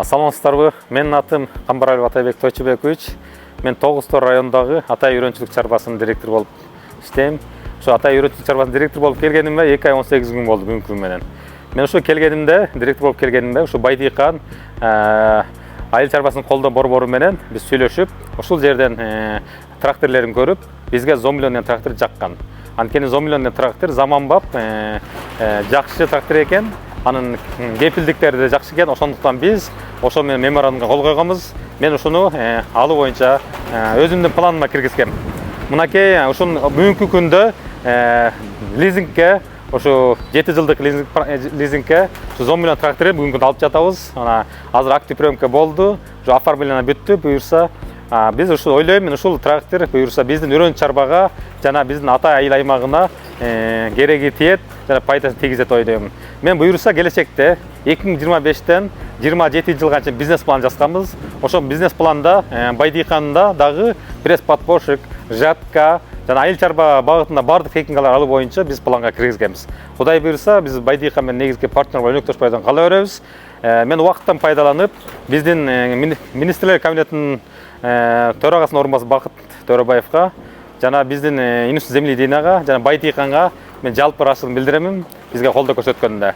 Саламатсыздарбы? Менин атым Камбаралиев Атайбек Тойчубекович. Мен Тогузтор районундагы Атай үйрөнчүлүк чарбасынын директору болуп иштейм. Ошо Атай үйрөнчүлүк чарбасынын директору болуп келгенимге 2 ай 18 күн болду бүгүнкү күн менен. Мен ошо келгенимде, директор болуп келгенимде ошо Байдыйкан айыл чарбасын колдоо борбору менен биз сүйлөшүп, ушул жерден тракторлорун көрүп, бизге 100 миллион трактор жаккан. Анткени 100 миллион трактор заманбап, жакшы трактор экен. Анын кепилдиктери да жакшы экен. Ошондуктан биз ошо менен меморандумга кол койгонбуз. Мен ушуну алуу боюнча өзүмдүн планыма киргизгем. Мынакей ушун бүгүнкү күндө лизингке ошо 7 жылдык лизингке 100 миллион трактор бүгүнкү күндө алып жатабыз. Ана азыр актив приемка болду. Ошо оформление бүттү. Буюрса биз ушул ойлойм, мен ушул трактор буюрса биздин үрөнч чарбага жана биздин Атай айыл аймагына кереги тиет жана пайдасын тийгизет ойлойм. Мен буюрса келечекте 2025-тен 27 жылга чейин бизнес план жазганбыз. Ошол бизнес планда Байдыйканда дагы пресс-подпоршик, жатка жана айыл чарба багытында бардык техникалар алуу боюнча биз планга киргизгенбиз. Кудай буюрса биз Байдыйкан менен негизги партнер болуп өнөктөшпөйдөн кала беребиз. Мен убакыттан пайдаланып биздин министрлер кабинетинин төрагасынын орунбасары Бакыт Төрөбаевга жана биздин Институт земли Динага жана Байдыйканга мен жалпы ыраазычылыгымды билдиремин бизге колдоо көрсөткөнүндө.